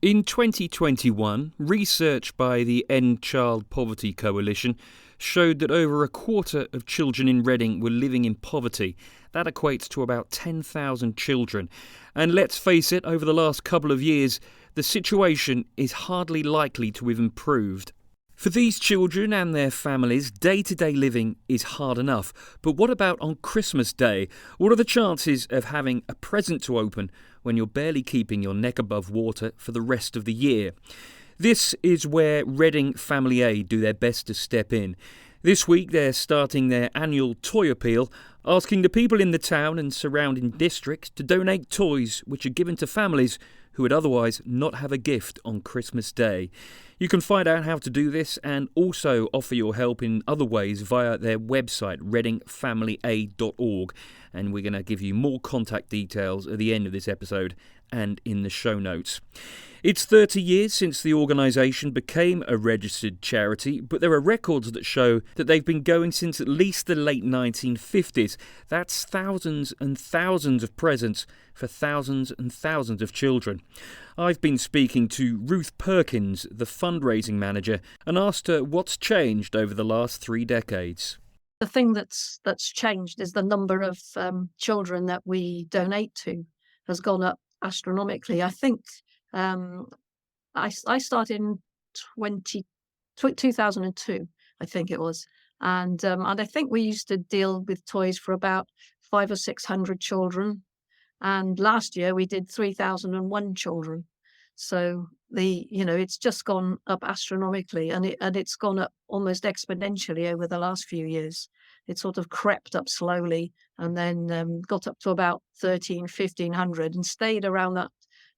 In 2021, research by the End Child Poverty Coalition showed that over a quarter of children in Reading were living in poverty. That equates to about 10,000 children. And let's face it, over the last couple of years, the situation is hardly likely to have improved. For these children and their families, day-to-day living is hard enough. But what about on Christmas Day? What are the chances of having a present to open when you're barely keeping your neck above water for the rest of the year? This is where Reading Family Aid do their best to step in. This week they're starting their annual toy appeal, asking the people in the town and surrounding districts to donate toys which are given to families who would otherwise not have a gift on Christmas Day. You can find out how to do this and also offer your help in other ways via their website, readingfamilyaid.org. And we're going to give you more contact details at the end of this episode and in the show notes. It's 30 years since the organisation became a registered charity, but there are records that show that they've been going since at least the late 1950s. That's thousands and thousands of presents for thousands and thousands of children. I've been speaking to Ruth Perkins, the fundraising manager, and asked her what's changed over the last 3 decades. The thing that's changed is the number of children that we donate to has gone up astronomically. I think I started in 2002, I think it was, and I think we used to deal with toys for about 500 or 600 children, and last year we did 3,001 children. So it's just gone up astronomically, and it's gone up almost exponentially over the last few years. It sort of crept up slowly and then got up to about 1,500 and stayed around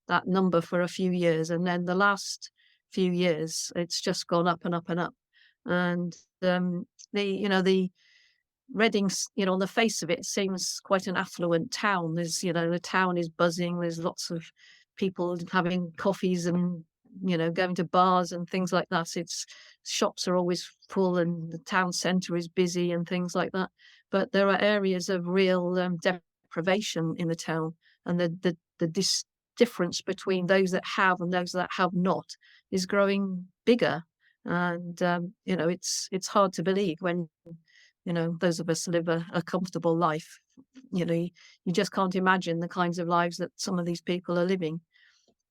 that number for a few years. And then the last few years, it's just gone up and up and up. And the Reading's, on the face of it, seems quite an affluent town. The town is buzzing. There's lots of people having coffees and, going to bars and things like that. Shops are always full and the town centre is busy and things like that. But there are areas of real deprivation in the town, and the difference between those that have and those that have not is growing bigger. And, it's hard to believe when, those of us live a comfortable life. You just can't imagine the kinds of lives that some of these people are living.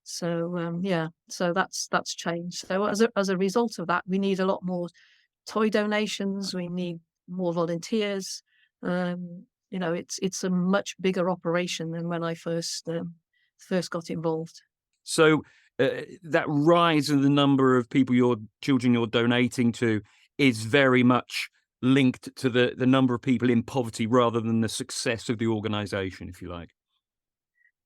So so that's changed. So as a result of that, we need a lot more toy donations. We need more volunteers. It's a much bigger operation than when I first got involved. So that rise in the number of children you're donating to is very much linked to the number of people in poverty rather than the success of the organisation, if you like.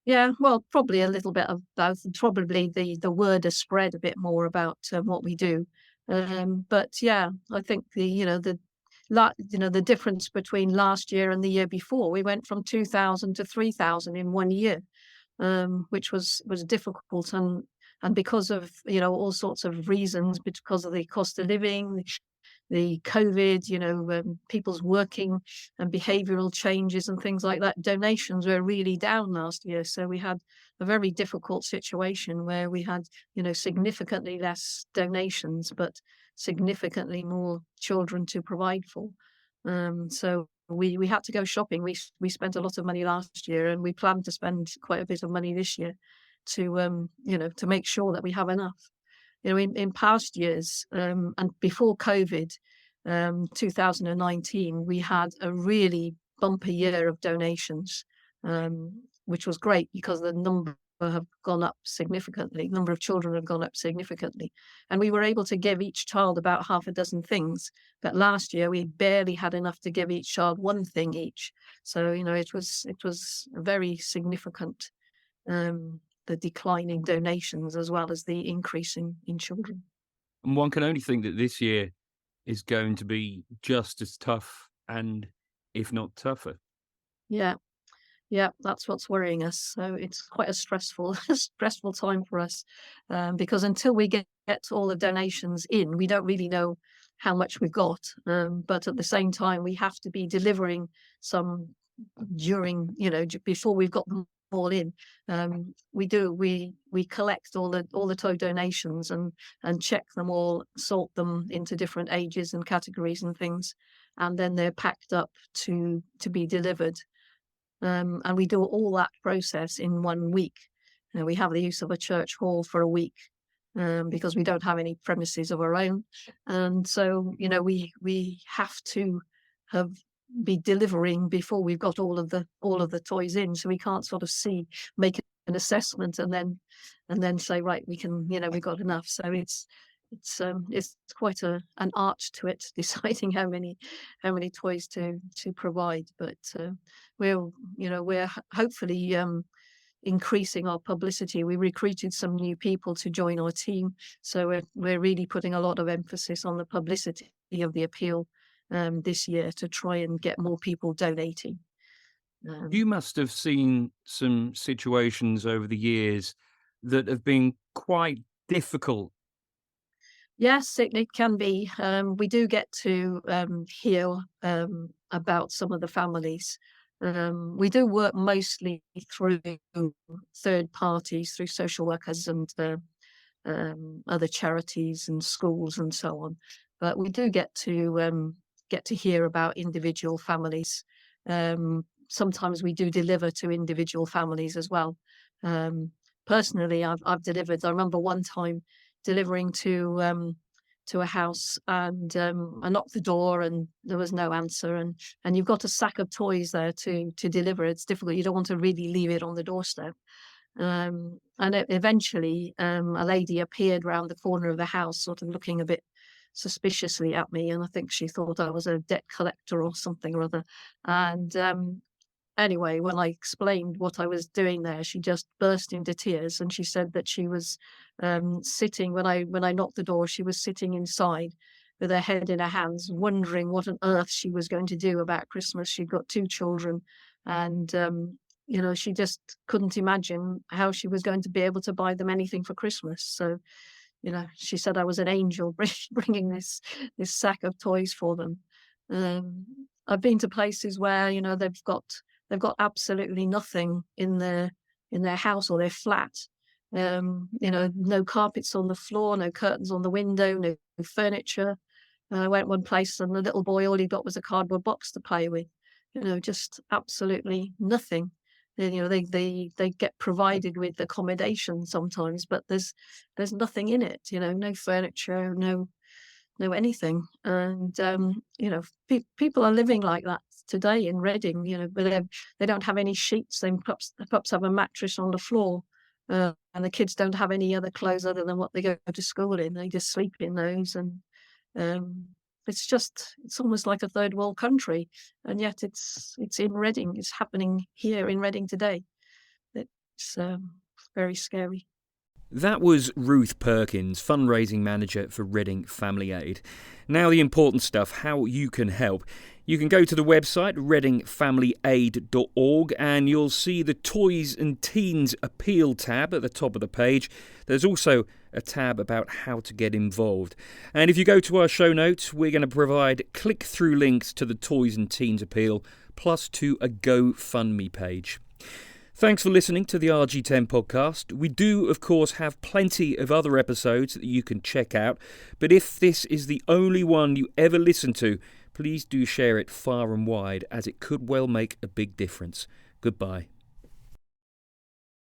Yeah, well, probably a little bit of both. Probably the word has spread a bit more about what we do. But yeah, I think the difference between last year and the year before, we went from 2,000 to 3,000 in 1 year, which was difficult, and because of all sorts of reasons, because of the cost of living, the COVID, people's working and behavioural changes and things like that, donations were really down last year. So we had a very difficult situation where we had, significantly less donations, but significantly more children to provide for. So we had to go shopping. We spent a lot of money last year, and we plan to spend quite a bit of money this year to to make sure that we have enough. In past years, and before COVID, 2019, we had a really bumper year of donations, which was great because the number have gone up significantly. The number of children have gone up significantly. And we were able to give each child about half a dozen things. But last year, we barely had enough to give each child one thing each. So, it was very significant, the declining donations as well as the increase in children. And one can only think that this year is going to be just as tough, and if not tougher. Yeah, that's what's worrying us. So it's quite a stressful time for us, because until we get all the donations in, we don't really know how much we've got. But at the same time, we have to be delivering some during, before we've got them all in. We collect all the toy donations and check them all, sort them into different ages and categories and things, and then they're packed up to be delivered. And we do all that process in 1 week. We have the use of a church hall for a week, because we don't have any premises of our own, and so we have to have be delivering before we've got all of the toys in, so we can't sort of make an assessment and then say, right, we can, we've got enough. So it's quite an art to it, deciding how many toys to provide. But we're hopefully increasing our publicity. We recruited some new people to join our team, so we're really putting a lot of emphasis on the publicity of the appeal this year to try and get more people donating. You must have seen some situations over the years that have been quite difficult. Yes, it can be. We do get to hear about some of the families. We do work mostly through third parties, through social workers and other charities and schools and so on. But we do get to hear about individual families. Sometimes we do deliver to individual families as well. Personally, I've delivered. I remember one time delivering to a house, and I knocked the door and there was no answer, and you've got a sack of toys there to deliver. It's difficult. You don't want to really leave it on the doorstep. And eventually, a lady appeared round the corner of the house, sort of looking a bit suspiciously at me, and I think she thought I was a debt collector or something or other. And anyway, when I explained what I was doing there, she just burst into tears, and she said that she was sitting when I knocked the door. She was sitting inside with her head in her hands, wondering what on earth she was going to do about Christmas. She'd got 2 children, and she just couldn't imagine how she was going to be able to buy them anything for Christmas. So, she said I was an angel bringing this sack of toys for them. I've been to places where they've got absolutely nothing in their house or their flat. No carpets on the floor, no curtains on the window, no furniture. I went one place and the little boy, all he got was a cardboard box to play with. Just absolutely nothing. They get provided with accommodation sometimes, but there's nothing in it. No furniture, no anything. And people are living like that today in Reading. But they don't have any sheets. They perhaps have a mattress on the floor, and the kids don't have any other clothes other than what they go to school in. They just sleep in those, and it's almost like a third world country, and yet it's in Reading. It's happening here in Reading today. It's very scary. That was Ruth Perkins, fundraising manager for Reading Family Aid. Now the important stuff, how you can help. You can go to the website readingfamilyaid.org and you'll see the Toys and Teens Appeal tab at the top of the page. There's also a tab about how to get involved. And if you go to our show notes, we're going to provide click-through links to the Toys and Teens Appeal, plus to a GoFundMe page. Thanks for listening to the RG10 podcast. We do, of course, have plenty of other episodes that you can check out, but if this is the only one you ever listen to, please do share it far and wide, as it could well make a big difference. Goodbye.